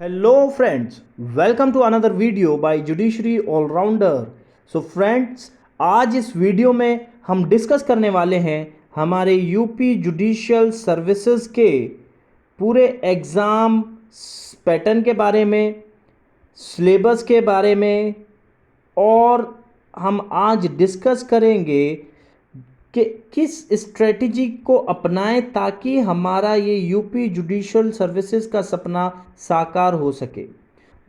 Hello friends, welcome to another video by Judiciary Allrounder। So friends, आज इस video में हम डिस्कस करने वाले हैं हमारे यूपी जुडिशियल सर्विसेज के पूरे एग्ज़ाम पैटर्न के बारे में, सिलेबस के बारे में, और हम आज डिस्कस करेंगे कि किस स्ट्रेटजी को अपनाएं ताकि हमारा ये यूपी जुडिशियल सर्विसेज का सपना साकार हो सके।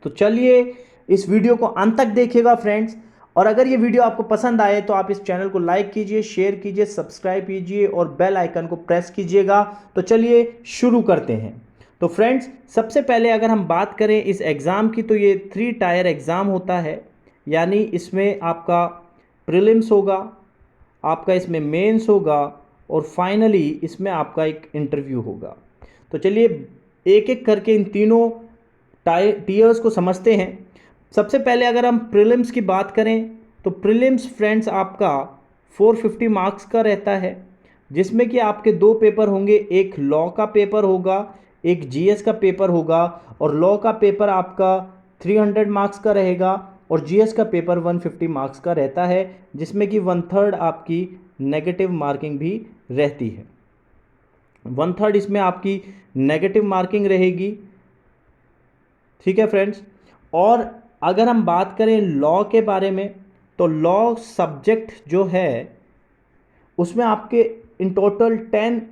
तो चलिए इस वीडियो को अंत तक देखिएगा फ्रेंड्स, और अगर ये वीडियो आपको पसंद आए तो आप इस चैनल को लाइक कीजिए, शेयर कीजिए, सब्सक्राइब कीजिए और बेल आइकन को प्रेस कीजिएगा। तो चलिए शुरू करते हैं। तो फ्रेंड्स, सबसे पहले अगर हम बात करें इस एग्ज़ाम की, तो ये 3 टायर एग्ज़ाम होता है, यानी इसमें आपका प्रीलिम्स होगा, आपका इसमें मेंस होगा और फाइनली इसमें आपका एक इंटरव्यू होगा। तो चलिए एक एक करके इन तीनों टीयर्स को समझते हैं। सबसे पहले अगर हम प्रीलिम्स की बात करें तो प्रीलिम्स फ्रेंड्स आपका 450 मार्क्स का रहता है, जिसमें कि आपके 2 पेपर होंगे, एक लॉ का पेपर होगा, एक जीएस का पेपर होगा। और लॉ का पेपर आपका 300 मार्क्स का रहेगा और जीएस का पेपर 150 मार्क्स का रहता है, जिसमें कि 1/3 आपकी नेगेटिव मार्किंग भी रहती है। 1/3 इसमें आपकी नेगेटिव मार्किंग रहेगी। ठीक है फ्रेंड्स। और अगर हम बात करें लॉ के बारे में, तो लॉ सब्जेक्ट जो है उसमें आपके इन टोटल 10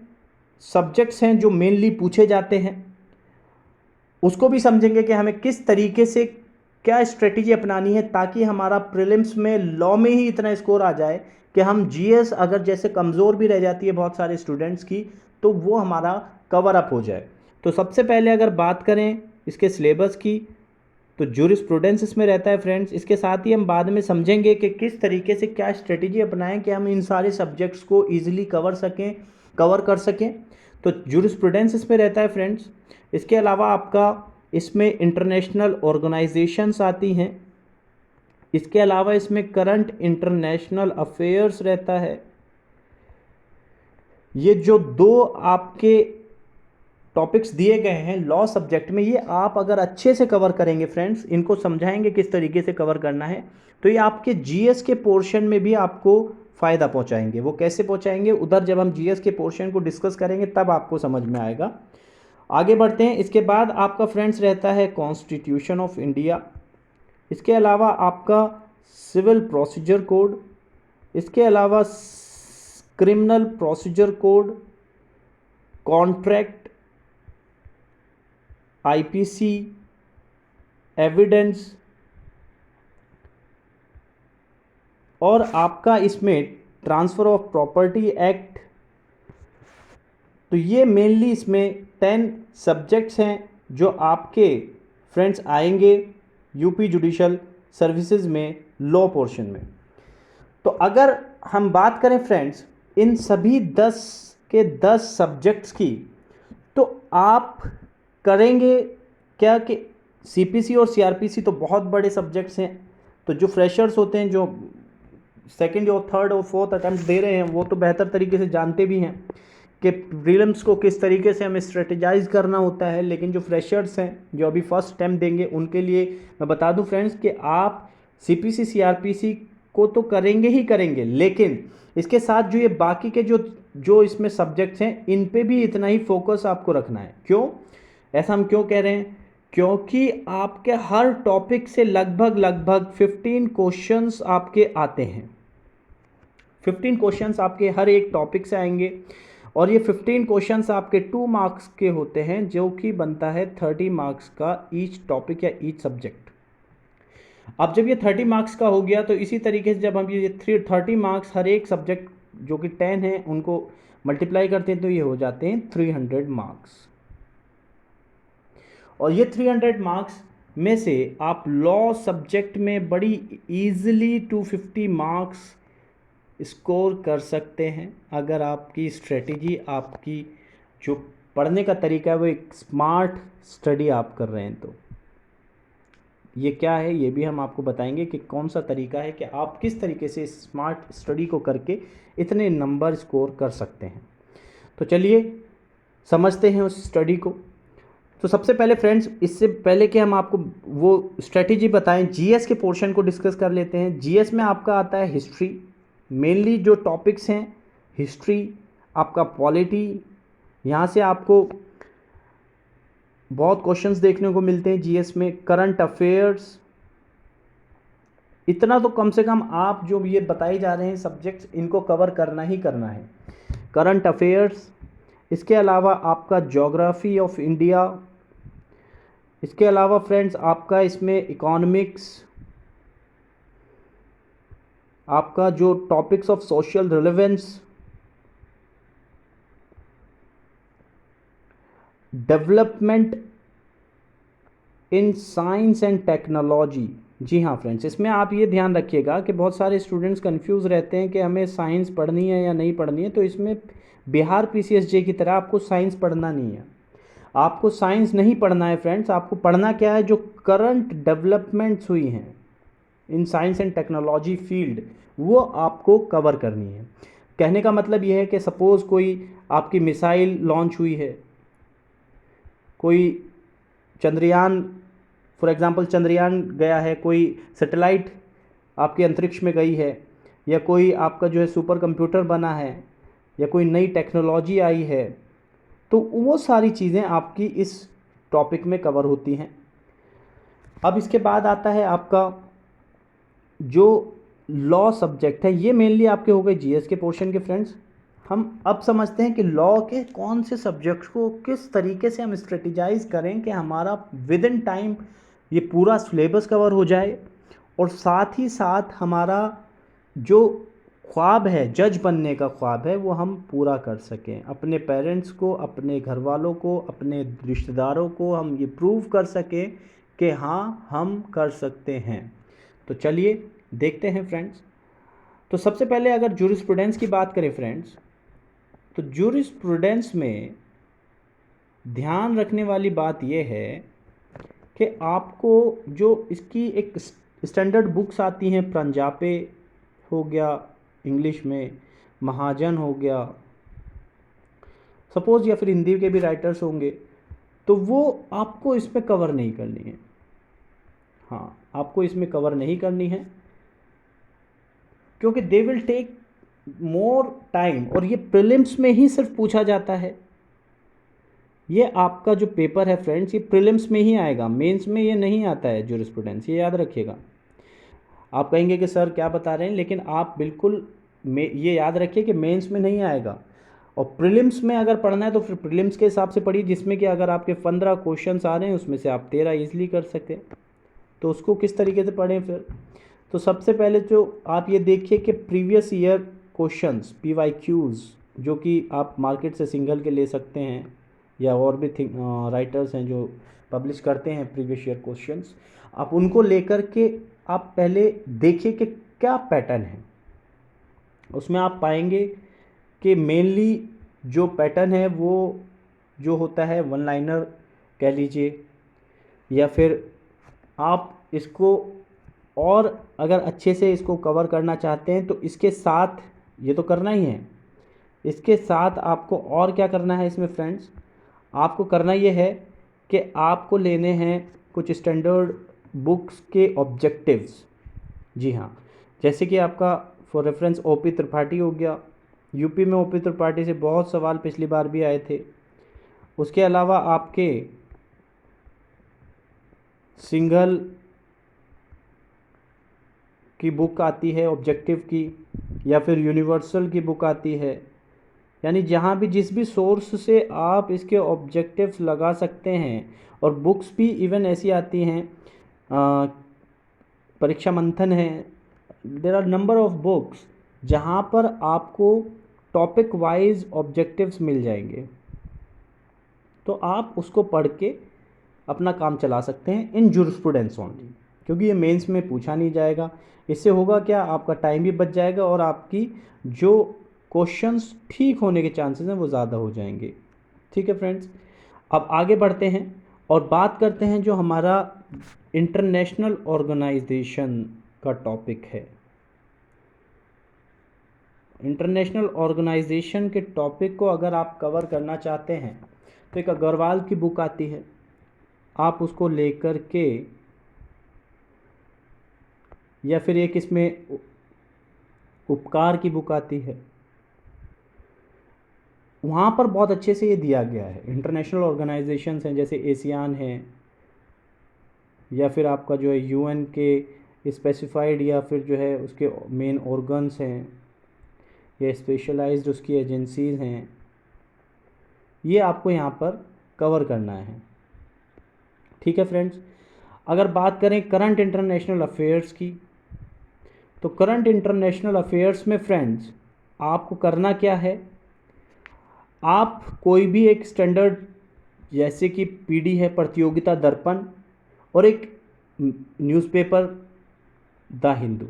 सब्जेक्ट्स हैं जो मेनली पूछे जाते हैं। उसको भी समझेंगे कि हमें किस तरीके से क्या स्ट्रेटजी अपनानी है ताकि हमारा प्रीलिम्स में लॉ में ही इतना स्कोर आ जाए कि हम जीएस अगर जैसे कमज़ोर भी रह जाती है बहुत सारे स्टूडेंट्स की, तो वो हमारा कवर अप हो जाए। तो सबसे पहले अगर बात करें इसके सिलेबस की, तो जूरिस्प्रूडेंस इसमें रहता है फ्रेंड्स। इसके साथ ही हम बाद में समझेंगे कि किस तरीके से क्या स्ट्रेटजी अपनाएं कि हम इन सारे सब्जेक्ट्स को ईजिली कवर कर सकें। तो जूरिस्प्रूडेंस इसमें रहता है फ्रेंड्स। इसके अलावा आपका इसमें इंटरनेशनल ऑर्गेनाइजेशंस आती हैं। इसके अलावा इसमें करंट इंटरनेशनल अफेयर्स रहता है। ये जो 2 आपके टॉपिक्स दिए गए हैं लॉ सब्जेक्ट में, ये आप अगर अच्छे से कवर करेंगे फ्रेंड्स, इनको समझाएंगे किस तरीके से कवर करना है, तो ये आपके जीएस के पोर्शन में भी आपको फ़ायदा पहुंचाएंगे। वो कैसे पहुंचाएंगे, उधर जब हम जीएस के पोर्शन को डिस्कस करेंगे तब आपको समझ में आएगा। आगे बढ़ते हैं। इसके बाद आपका फ्रेंड्स रहता है कॉन्स्टिट्यूशन ऑफ इंडिया। इसके अलावा आपका सिविल प्रोसीजर कोड, इसके अलावा criminal procedure code, contract, IPC, evidence, और आपका इसमें ट्रांसफ़र ऑफ प्रॉपर्टी एक्ट। तो ये मेनली इसमें 10 सब्जेक्ट्स हैं जो आपके फ्रेंड्स आएंगे यूपी जुडिशियल सर्विसेज में लॉ पोर्शन में। तो अगर हम बात करें फ्रेंड्स इन सभी 10 के 10 सब्जेक्ट्स की, तो आप करेंगे क्या कि सीपीसी और सीआरपीसी तो बहुत बड़े सब्जेक्ट्स हैं, तो जो फ्रेशर्स होते हैं, जो सेकंड और थर्ड और फोर्थ अटैम्प्ट दे रहे हैं, वो तो बेहतर तरीके से जानते भी हैं कि प्रीलिम्स को किस तरीके से हमें स्ट्रेटेजाइज करना होता है। लेकिन जो फ्रेशर्स हैं जो अभी फर्स्ट अटैम्प्ट देंगे, उनके लिए मैं बता दूं फ्रेंड्स कि आप सीपीसी सीआरपीसी को तो करेंगे ही करेंगे, लेकिन इसके साथ जो ये बाकी के जो इसमें सब्जेक्ट्स हैं, इन पे भी इतना ही फोकस आपको रखना है। क्यों ऐसा हम क्यों कह रहे हैं, क्योंकि आपके हर टॉपिक से लगभग 15 क्वेश्चंस आपके आते हैं। 15 क्वेश्चंस आपके हर एक टॉपिक से आएंगे, और ये 15 क्वेश्चंस आपके 2 मार्क्स के होते हैं, जो कि बनता है 30 मार्क्स का ईच टॉपिक या ईच सब्जेक्ट। अब जब ये 30 मार्क्स का हो गया, तो इसी तरीके से जब हम ये 30 मार्क्स हर एक सब्जेक्ट जो कि 10 हैं उनको मल्टीप्लाई करते हैं, तो ये हो जाते हैं 300 मार्क्स। और ये 300 मार्क्स में से आप लॉ सब्जेक्ट में बड़ी ईजिली 250 मार्क्स स्कोर कर सकते हैं, अगर आपकी स्ट्रेटजी, आपकी जो पढ़ने का तरीका है वो एक स्मार्ट स्टडी आप कर रहे हैं। तो ये क्या है, ये भी हम आपको बताएंगे कि कौन सा तरीका है कि आप किस तरीके से स्मार्ट स्टडी को करके इतने नंबर स्कोर कर सकते हैं। तो चलिए समझते हैं उस स्टडी को। तो सबसे पहले फ्रेंड्स, इससे पहले कि हम आपको वो स्ट्रेटेजी बताएं, जीएस के पोर्शन को डिस्कस कर लेते हैं। जीएस में आपका आता है हिस्ट्री, मेनली जो टॉपिक्स हैं हिस्ट्री, आपका पॉलिटी, यहाँ से आपको बहुत क्वेश्चंस देखने को मिलते हैं जीएस में। करंट अफेयर्स, इतना तो कम से कम आप जो ये बताए जा रहे हैं सब्जेक्ट्स, इनको कवर करना ही करना है। करंट अफेयर्स, इसके अलावा आपका ज्योग्राफी ऑफ इंडिया, इसके अलावा फ्रेंड्स आपका इसमें इकोनॉमिक्स, आपका जो topics of social relevance, development in science and technology. जी हाँ फ्रेंड्स, इसमें आप ये ध्यान रखिएगा कि बहुत सारे स्टूडेंट्स कंफ्यूज रहते हैं कि हमें साइंस पढ़नी है या नहीं पढ़नी है। तो इसमें बिहार पीसीएसजे की तरह आपको साइंस पढ़ना नहीं है, आपको साइंस नहीं पढ़ना है फ्रेंड्स। आपको पढ़ना क्या है, जो करंट डेवलपमेंट्स हुई हैं इन साइंस एंड टेक्नोलॉजी फील्ड, वो आपको कवर करनी है। कहने का मतलब ये है कि सपोज़ कोई आपकी मिसाइल लॉन्च हुई है, कोई चंद्रयान, फॉर एग्जांपल चंद्रयान गया है, कोई सैटेलाइट आपके अंतरिक्ष में गई है, या कोई आपका जो है सुपर कंप्यूटर बना है, या कोई नई टेक्नोलॉजी आई है, तो वो सारी चीज़ें आपकी इस टॉपिक में कवर होती हैं। अब इसके बाद आता है आपका जो लॉ सब्जेक्ट है, ये मेनली आपके हो गए जीएस के पोर्शन के फ्रेंड्स। हम अब समझते हैं कि लॉ के कौन से सब्जेक्ट्स को किस तरीके से हम स्ट्रेटिजाइज करें कि हमारा विद इन टाइम ये पूरा सिलेबस कवर हो जाए, और साथ ही साथ हमारा जो ख्वाब है, जज बनने का ख्वाब है, वो हम पूरा कर सकें। अपने पेरेंट्स को, अपने घर वालों को, अपने रिश्तेदारों को हम ये प्रूव कर सकें कि हाँ हम कर सकते हैं। तो चलिए देखते हैं फ्रेंड्स। तो सबसे पहले अगर जूरिस्प्रूडेंस की बात करें फ्रेंड्स, तो जूरिस्प्रूडेंस में ध्यान रखने वाली बात यह है कि आपको जो इसकी एक स्टैंडर्ड बुक्स आती हैं, प्रंजापे हो गया इंग्लिश में, महाजन हो गया सपोज़, या फिर हिंदी के भी राइटर्स होंगे, तो वो आपको इसमें कवर नहीं करनी है। हाँ, आपको इसमें कवर नहीं करनी है, क्योंकि they will take more time, और ये प्रीलिम्स में ही सिर्फ पूछा जाता है। ये आपका जो पेपर है फ्रेंड्स, ये प्रीलिम्स में ही आएगा, मेंस में ये नहीं आता है जूरिस्प्रूडेंस, ये याद रखिएगा। आप कहेंगे कि सर क्या बता रहे हैं, लेकिन आप बिल्कुल ये याद रखिए कि मेंस में नहीं आएगा। और प्रीलिम्स में अगर पढ़ना है तो फिर प्रीलिम्स के हिसाब से पढ़िए, जिसमें कि अगर आपके 15 क्वेश्चंस आ रहे हैं उसमें से आप 13 ईजिली कर सकते हैं। तो उसको किस तरीके से पढ़ें फिर, तो सबसे पहले जो आप ये देखिए कि प्रीवियस ईयर क्वेश्चंस, PYQs, जो कि आप मार्केट से सिंगल के ले सकते हैं, या और भी राइटर्स हैं जो पब्लिश करते हैं प्रीवियस ईयर क्वेश्चंस, आप उनको लेकर के आप पहले देखिए कि क्या पैटर्न है। उसमें आप पाएंगे कि मेनली जो पैटर्न है वो जो होता है वन लाइनर कह लीजिए, या फिर आप इसको और अगर अच्छे से इसको कवर करना चाहते हैं तो इसके साथ, ये तो करना ही है, इसके साथ आपको और क्या करना है इसमें फ्रेंड्स, आपको करना ये है कि आपको लेने हैं कुछ स्टैंडर्ड बुक्स के ऑब्जेक्टिव्स। जी हाँ, जैसे कि आपका फॉर रेफरेंस ओपी त्रिपाठी हो गया, यूपी में ओपी त्रिपाठी से बहुत सवाल पिछली बार भी आए थे। उसके अलावा आपके सिंघल की बुक आती है ऑब्जेक्टिव की, या फिर यूनिवर्सल की बुक आती है, यानी जहाँ भी जिस भी सोर्स से आप इसके ऑब्जेक्टिव्स लगा सकते हैं। और बुक्स भी इवन ऐसी आती हैं, परीक्षा मंथन है, there are number of books जहाँ पर आपको टॉपिक वाइज ऑब्जेक्टिव्स मिल जाएंगे, तो आप उसको पढ़ के अपना काम चला सकते हैं इन जूरिस्प्रूडेंस ओनली, क्योंकि ये मेंस में पूछा नहीं जाएगा। इससे होगा क्या, आपका टाइम भी बच जाएगा और आपकी जो क्वेश्चंस ठीक होने के चांसेस हैं वो ज़्यादा हो जाएंगे। ठीक है फ्रेंड्स, अब आगे बढ़ते हैं और बात करते हैं जो हमारा इंटरनेशनल ऑर्गेनाइजेशन का टॉपिक है। इंटरनेशनल ऑर्गेनाइजेशन के टॉपिक को अगर आप कवर करना चाहते हैं तो एक अग्रवाल की बुक आती है, आप उसको लेकर के, या फिर एक इसमें उपकार की बुक आती है, वहाँ पर बहुत अच्छे से ये दिया गया है। इंटरनेशनल ऑर्गेनाइजेशंस हैं जैसे एशियान है, या फिर आपका जो है यूएन के स्पेसिफाइड, या फिर जो है उसके मेन ऑर्गन्स हैं, या स्पेशलाइज्ड उसकी एजेंसीज हैं, ये आपको यहाँ पर कवर करना है। ठीक है फ्रेंड्स, अगर बात करें करंट इंटरनेशनल अफेयर्स की, तो करंट इंटरनेशनल अफेयर्स में फ्रेंड्स आपको करना क्या है, आप कोई भी एक स्टैंडर्ड, जैसे कि पीडी है प्रतियोगिता दर्पण, और एक न्यूज़पेपर द हिंदू,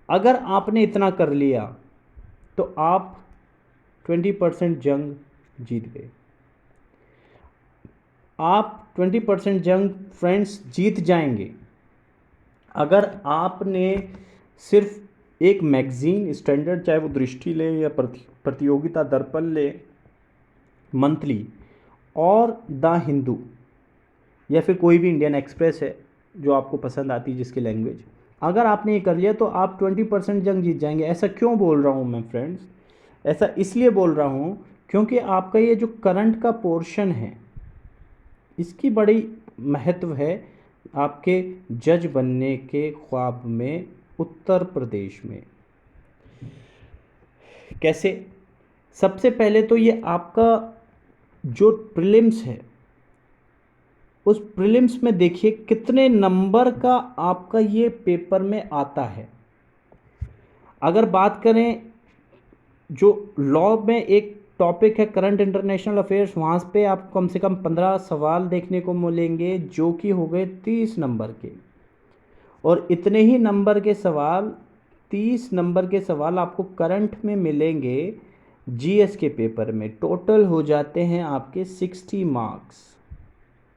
अगर आपने इतना कर लिया तो आप 20% जंग जीत गए। आप 20% जंग फ्रेंड्स जीत जाएंगे अगर आपने सिर्फ एक मैगज़ीन स्टैंडर्ड, चाहे वो दृष्टि ले या प्रतियोगिता दर्पण ले, मंथली, और द हिंदू, या फिर कोई भी इंडियन एक्सप्रेस है जो आपको पसंद आती है जिसकी लैंग्वेज, अगर आपने ये कर लिया तो आप 20% जंग जीत जाएंगे। ऐसा क्यों बोल रहा हूँ मैं फ्रेंड्स? ऐसा इसलिए बोल रहा हूँ क्योंकि आपका ये जो करंट का पोर्शन है, इसकी बड़ी महत्व है आपके जज बनने के ख्वाब में उत्तर प्रदेश में। कैसे? सबसे पहले तो ये आपका जो प्रीलिम्स है, उस प्रीलिम्स में देखिए कितने नंबर का आपका ये पेपर में आता है। अगर बात करें जो लॉ में एक टॉपिक है करंट इंटरनेशनल अफेयर्स, वहाँ पे आपको कम से कम 15 सवाल देखने को मिलेंगे जो कि हो गए 30 नंबर के, और इतने ही नंबर के सवाल, 30 नंबर के सवाल आपको करंट में मिलेंगे जीएस के पेपर में। टोटल हो जाते हैं आपके 60 मार्क्स।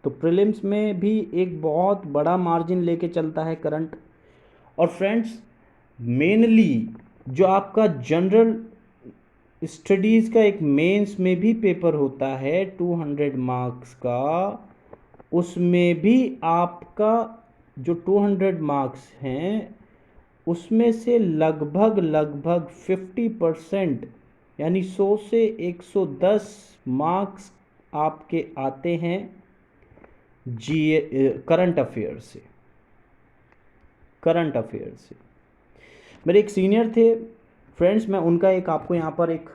तो प्रीलिम्स में भी एक बहुत बड़ा मार्जिन लेके चलता है करंट। और फ्रेंड्स मेनली जो आपका जनरल स्टडीज़ का एक मेंस में भी पेपर होता है 200 मार्क्स का, उसमें भी आपका जो 200 मार्क्स हैं उसमें से लगभग 50%, यानी 100 से 110 मार्क्स आपके आते हैं करंट अफेयर से। करंट अफेयर से मेरे एक सीनियर थे फ्रेंड्स, मैं उनका एक आपको यहाँ पर एक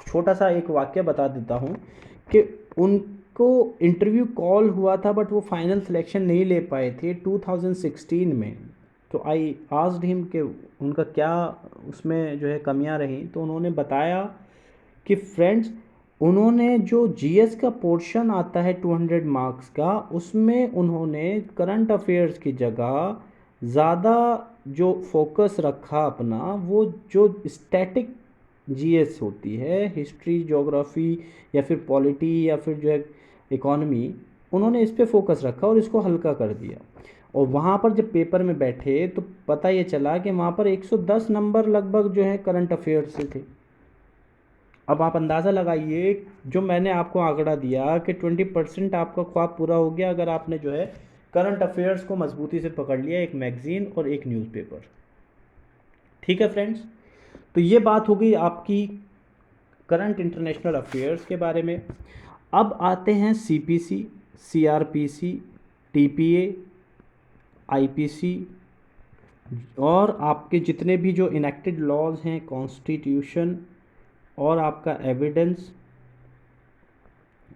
छोटा सा एक वाक्य बता देता हूँ कि उनको इंटरव्यू कॉल हुआ था बट वो फाइनल सिलेक्शन नहीं ले पाए थे 2016 में। तो आई आस्क्ड हिम कि उनका क्या उसमें जो है कमियां रही, तो उन्होंने बताया कि फ्रेंड्स उन्होंने जो जीएस का पोर्शन आता है 200 मार्क्स का, उसमें उन्होंने करंट अफेयर्स की जगह ज़्यादा जो फोकस रखा अपना, वो जो स्टैटिक जीएस होती है, हिस्ट्री, ज्योग्राफी, या फिर पॉलिटी, या फिर जो है इकोनॉमी, उन्होंने इस पे फोकस रखा और इसको हल्का कर दिया। और वहाँ पर जब पेपर में बैठे तो पता ये चला कि वहाँ पर 110 नंबर लगभग जो है करंट अफेयर्स से थे। अब आप अंदाज़ा लगाइए, जो मैंने आपको आंकड़ा दिया कि 20% आपका ख्वाब पूरा हो गया अगर आपने जो है करंट अफेयर्स को मजबूती से पकड़ लिया, एक मैगज़ीन और एक न्यूज़पेपर। ठीक है फ्रेंड्स, तो ये बात हो गई आपकी करंट इंटरनेशनल अफेयर्स के बारे में। अब आते हैं सीपीसी, सीआरपीसी, टीपीए, आईपीसी, और आपके जितने भी जो इनेक्टेड लॉज हैं, कॉन्स्टिट्यूशन, और आपका एविडेंस,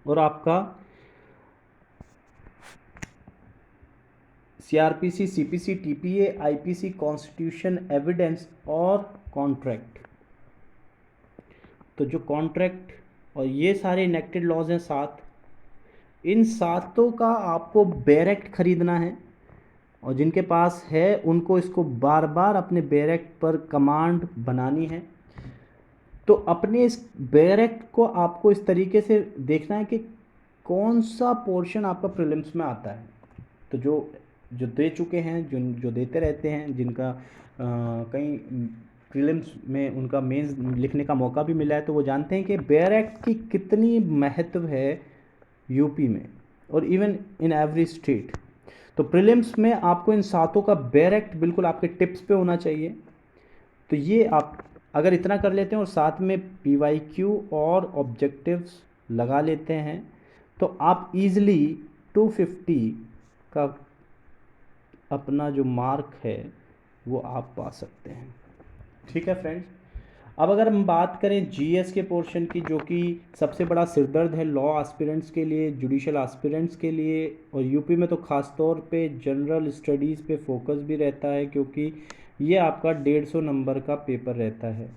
और आपका CrPC, CPC, TPA, IPC, constitution, evidence और कॉन्ट्रैक्ट। तो जो कॉन्ट्रैक्ट और ये सारे इनेक्टेड लॉज हैं 7, इन सातों का आपको बैरेक्ट खरीदना है, और जिनके पास है उनको इसको बार बार अपने बैरेक्ट पर कमांड बनानी है। तो अपने इस बैरेक्ट को आपको इस तरीके से देखना है कि कौन सा पोर्शन आपका प्रीलिम्स में आता है। तो जो दे चुके हैं, जो देते रहते हैं, जिनका कहीं प्रीलिम्स में उनका मेंस लिखने का मौका भी मिला है, तो वो जानते हैं कि बैरेक्ट की कितनी महत्व है यूपी में। और इवन इन एवरी स्टेट। तो प्रीलिम्स में आपको इन सातों का डायरेक्ट बिल्कुल आपके टिप्स पे होना चाहिए। तो ये आप अगर इतना कर लेते हैं और साथ में PYQ और ऑब्जेक्टिव्स लगा लेते हैं तो आप इजीली 250 का अपना जो मार्क है वो आप पा सकते हैं। ठीक है फ्रेंड्स। अब अगर हम बात करें जीएस के पोर्शन की, जो कि सबसे बड़ा सिरदर्द है लॉ एस्पिरेंट्स के लिए, जुडिशियल एस्पिरेंट्स के लिए, और यूपी में तो ख़ास तौर पे जनरल स्टडीज़ पे फोकस भी रहता है, क्योंकि ये आपका 150 नंबर का पेपर रहता है।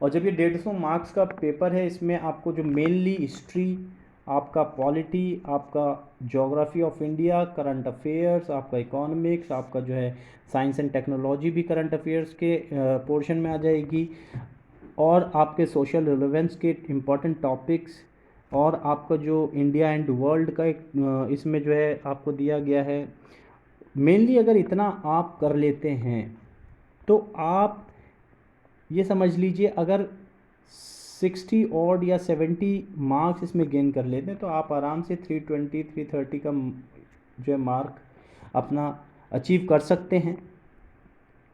और जब ये 150 मार्क्स का पेपर है, इसमें आपको जो मेनली हिस्ट्री, आपका पॉलिटी, आपका geography of India, current affairs, आपका इकोनॉमिक्स, आपका जो है साइंस एंड टेक्नोलॉजी भी करंट अफेयर्स के पोर्शन में आ जाएगी, और आपके सोशल रिलेवेंस के इम्पॉर्टेंट टॉपिक्स, और आपका जो इंडिया एंड वर्ल्ड का एक इसमें जो है आपको दिया गया है। मेनली अगर इतना आप कर लेते हैं तो आप ये समझ लीजिए, अगर 60 ऑड या 70 मार्क्स इसमें गेन कर लेते हैं तो आप आराम से 320 330 का जो है मार्क अपना अचीव कर सकते हैं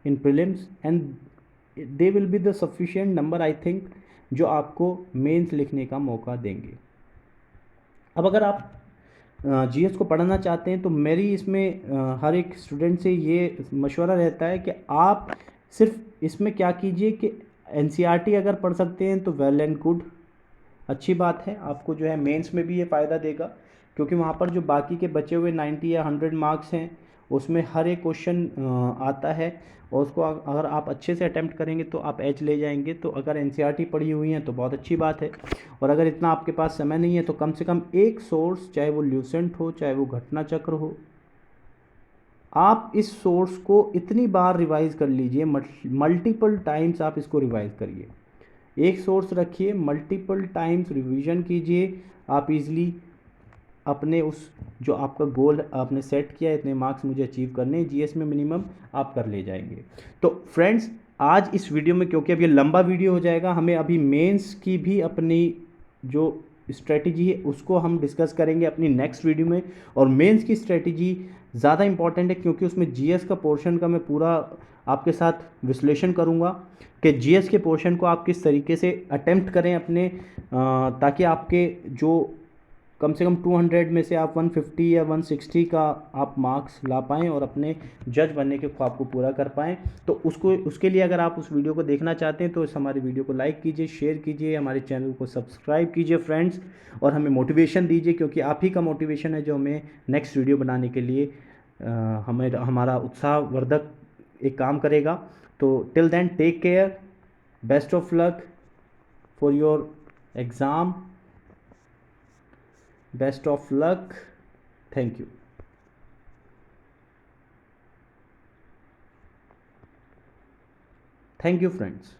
in prelims, and they will be the sufficient number I think जो आपको मेंस लिखने का मौका देंगे। अब अगर आप जीएस को पढ़ना चाहते हैं तो मेरी इसमें हर एक स्टूडेंट से ये मशवरा रहता है कि आप सिर्फ इसमें क्या कीजिए कि एनसीईआरटी अगर पढ़ सकते हैं तो वेल एंड गुड, अच्छी बात है। आपको जो है मेंस में भी ये फ़ायदा देगा, क्योंकि वहाँ पर जो बाकी के बचे हुए 90 या 100 मार्क्स हैं उसमें हर एक क्वेश्चन आता है, और उसको अगर आप अच्छे से अटैम्प्ट करेंगे तो आप एच ले जाएंगे। तो अगर एनसीईआरटी पढ़ी हुई हैं तो बहुत अच्छी बात है, और अगर इतना आपके पास समय नहीं है तो कम से कम एक सोर्स, चाहे वो ल्यूसेंट हो चाहे वो घटना चक्र हो, आप इस सोर्स को इतनी बार रिवाइज कर लीजिए, मल्टीपल टाइम्स आप इसको रिवाइज करिए। एक सोर्स रखिए, मल्टीपल टाइम्स रिवीजन कीजिए, आप इजीली अपने उस जो आपका गोल आपने सेट किया, इतने मार्क्स मुझे अचीव करने जीएस में मिनिमम, आप कर ले जाएंगे। तो फ्रेंड्स, आज इस वीडियो में, क्योंकि अब ये लंबा वीडियो हो जाएगा, हमें अभी मेंस की भी अपनी जो स्ट्रेटजी है उसको हम डिस्कस करेंगे अपनी नेक्स्ट वीडियो में। और मेंस की स्ट्रेटजी ज़्यादा इंपॉर्टेंट है, क्योंकि उसमें जीएस का पोर्शन का मैं पूरा आपके साथ विश्लेषण करूँगा कि जीएस के पोर्शन को आप किस तरीके से अटेम्प्ट करें अपने, ताकि आपके जो कम से कम 200 में से आप 150 या 160 का आप मार्क्स ला पाएँ और अपने जज बनने के ख्वाब को पूरा कर पाएँ। तो उसके लिए अगर आप उस वीडियो को देखना चाहते हैं तो इस हमारी वीडियो को लाइक कीजिए, शेयर कीजिए, हमारे चैनल को सब्सक्राइब कीजिए फ्रेंड्स, और हमें मोटिवेशन दीजिए, क्योंकि आप ही का मोटिवेशन है जो हमें नेक्स्ट वीडियो बनाने के लिए हमें हमारा उत्साहवर्धक एक काम करेगा। तो till then, take care, best of luck for your exam, best of luck, thank you, thank you friends।